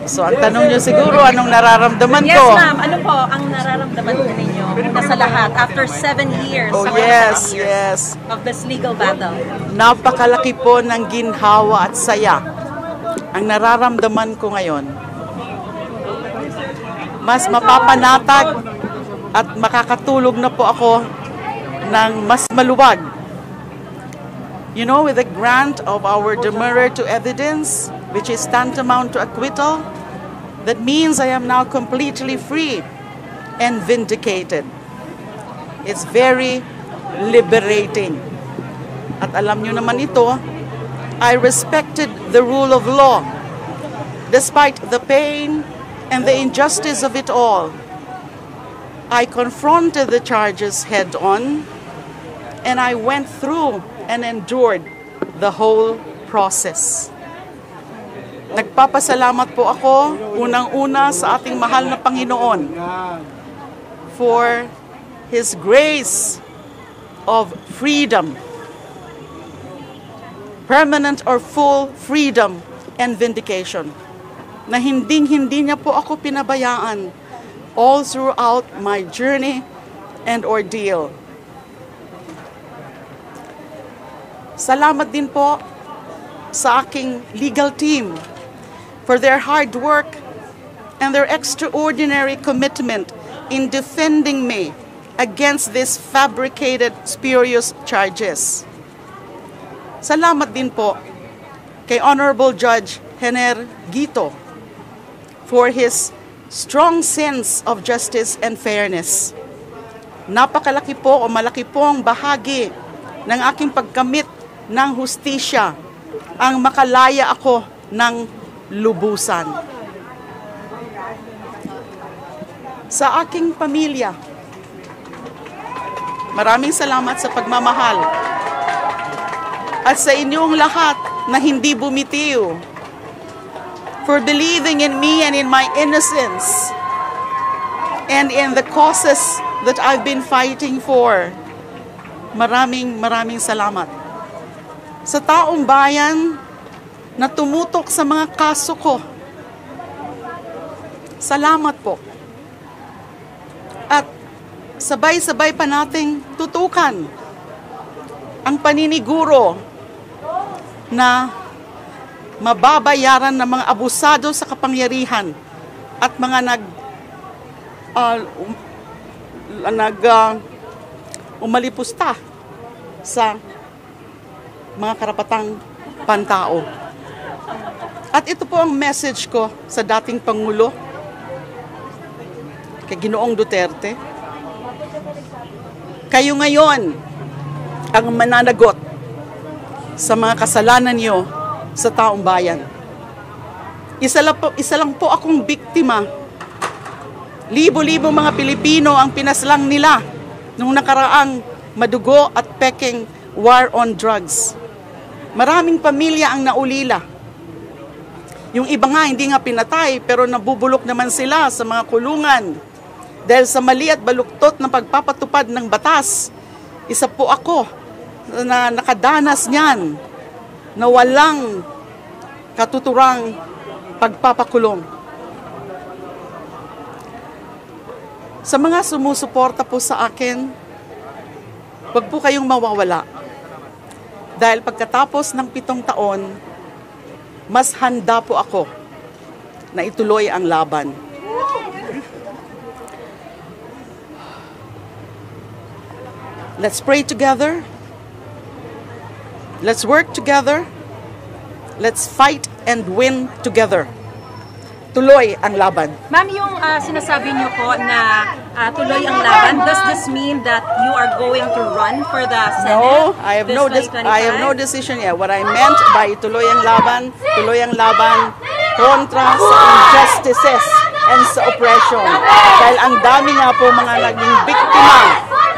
So, ang tanong nyo siguro, anong nararamdaman ko? Yes, ma'am. Ano po ang nararamdaman ninyo sa lahat after 7 years of this legal battle? Napakalaki po ng ginhawa at saya. Ang nararamdaman ko ngayon, mas mapapanatag at makakatulog na po ako ng mas maluwag. You know, with the grant of our demurrer to evidence, which is tantamount to acquittal, that means I am now completely free and vindicated. It's very liberating. At alam nyo naman ito, I respected the rule of law, despite the pain and the injustice of it all. I confronted the charges head on, and I went through and endured the whole process. Nagpapasalamat po ako unang-una sa ating mahal na Panginoon for His grace of freedom, permanent or full freedom and vindication, na hindi niya po ako pinabayaan all throughout my journey and ordeal. Salamat din po sa aking legal team for their hard work and their extraordinary commitment in defending me against these fabricated, spurious charges. Salamat din po kay Honorable Judge Hener Guito for his strong sense of justice and fairness. Napakalaki po o malaki po ang bahagi ng aking pagkamit ng hustisya ang makalaya ako ng lubusan. Sa aking pamilya, maraming salamat sa pagmamahal at sa inyong lahat na hindi bumitiw, for believing in me and in my innocence and in the causes that I've been fighting for. Maraming salamat. Sa taong bayan na tumutok sa mga kaso ko, salamat po. At sabay-sabay pa nating tutukan ang paniniguro na mababayaran ng mga abusado sa kapangyarihan at mga umalipusta sa mga karapatang pantao. At ito po ang message ko sa dating Pangulo, kay Ginoong Duterte. Kayo ngayon ang mananagot sa mga kasalanan niyo sa taong bayan. Isa lang po akong biktima. Libo-libo mga Pilipino ang pinaslang nila nung nakaraang madugo at peking war on drugs. Maraming pamilya ang naulila. Yung iba nga hindi nga pinatay pero nabubulok naman sila sa mga kulungan dahil sa mali at baluktot ng pagpapatupad ng batas. Isa po ako na nakadanas niyan na walang katuturang pagpapakulong. Sa mga sumusuporta po sa akin, huwag po kayong mawawala. Dahil pagkatapos ng 7 taon, mas handa po ako na ituloy ang laban. Let's pray together. Let's work together. Let's fight and win together. Tuloy ang laban. Ma'am, yung sinasabi niyo po na tuloy ang laban, does this mean that you are going to run for the Senate? No, I have no decision yet. What I meant by tuloy ang laban kontra sa injustices and sa oppression. Dahil ang dami nga po mga naging biktima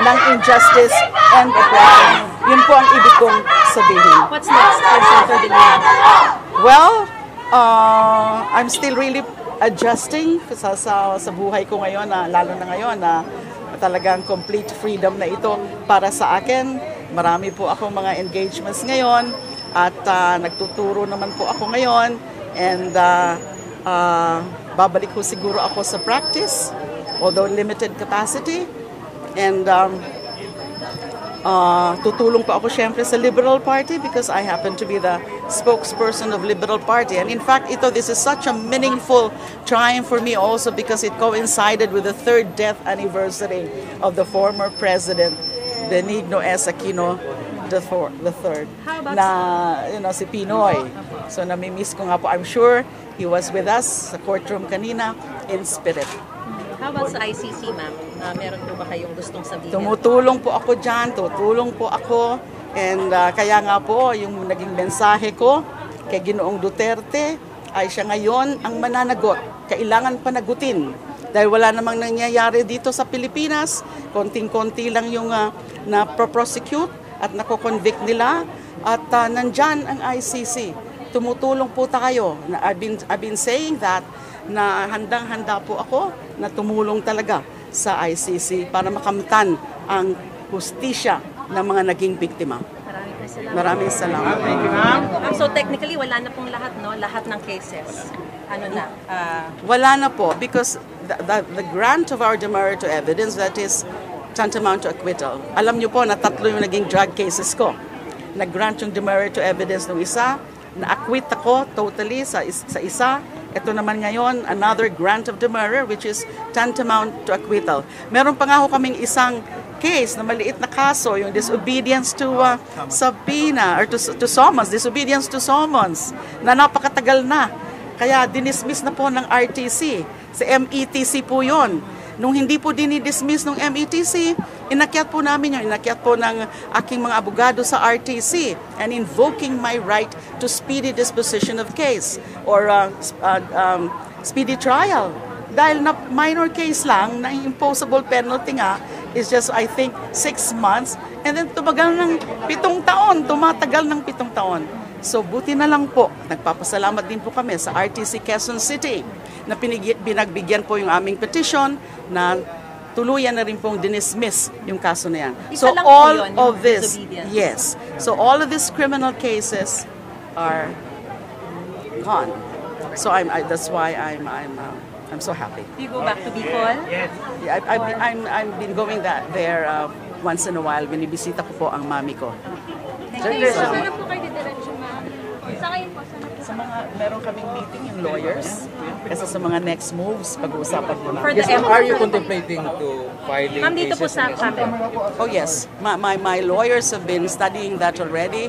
ng injustice and oppression. Yun po ang ibig kong sabihin. What's next for Senator De Lima? Well, I'm still really adjusting sa buhay ko ngayon, lalo na ngayon na talagang complete freedom na ito para sa akin. Marami po akong mga engagements ngayon at nagtuturo naman po ako ngayon and babalik ko siguro ako sa practice, although limited capacity. And tutulong pa ako syempre sa Liberal Party because I happen to be the spokesperson of Liberal Party. And in fact, this is such a meaningful triumph for me also because it coincided with the 3rd death anniversary of the former President Benigno S. Aquino III na si Pinoy. So namimiss ko nga po. I'm sure he was with us sa courtroom kanina in spirit. How about sa ICC, ma'am? Meron po ba kayong gustong sabihin? Tumutulong po ako dyan, tutulong po ako. And kaya nga po, yung naging mensahe ko kay Ginoong Duterte ay siya ngayon ang mananagot. Kailangan panagutin. Dahil wala namang nangyayari dito sa Pilipinas. Konting-konti lang yung na-prosecute at nako-convict nila. At nandyan ang ICC. Tumutulong po tayo. I've been saying that na handang-handa po ako na tumulong talaga sa ICC para makamtan ang hustisya ng mga naging biktima. Maraming salamat. Thank you, ma'am. So technically, wala na pong lahat, no? Lahat ng cases. Ano na? Wala na po because the grant of our demurrer to evidence, that is tantamount to acquittal. Alam niyo po na 3 yung naging drug cases ko. Nag-grant yung demurrer to evidence ng isa, na-acquit ako totally sa isa. Ito naman ngayon, another grant of demurrer which is tantamount to acquittal. Meron pa nga ho kaming isang case na maliit na kaso, yung disobedience to subpoena or to summons, disobedience to summons, na napakatagal na. Kaya dinismiss na po ng RTC. Sa METC po yon. Nung hindi po dinidismiss ng METC, inakyat po namin yun, inakyat po ng aking mga abogado sa RTC and invoking my right to speedy disposition of case or speedy trial. Dahil na minor case lang, na imposable penalty nga, is just I think 6 months and then tumatagal ng 7 taon. So buti na lang po, nagpapasalamat din po kami sa RTC Quezon City na pinagbigyan po yung aming petition na tuluyan na rin pong dinismiss yung kaso na yan. So all of this, yes. So all of these criminal cases are gone. So that's why I'm so happy. Do you go back to Bicol? Yes. Yeah, I've been going there once in a while. Binibisita ko po ang mami ko. Sana po kayo didiretso, ma'am? Sa ngayon po, sana po. Sa mga, meron kaming meeting yung lawyers. Kasi sa mga next moves, pag-uusapan po For namin. the Yes, are you contemplating to filing Ma'am, dito po cases sa against cabinet. Oh yes, my lawyers have been studying that already.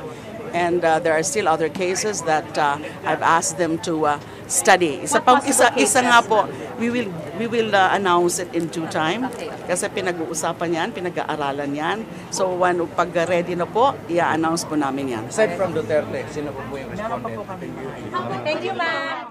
And there are still other cases that I've asked them to study. Isa nga po, we will announce it in due time. Okay. Kasi pinag-uusapan yan, pinag-aaralan yan. So pag ready na po, i-announce po namin yan. Aside from Duterte, sino po yung respondent? Thank you, ma'am.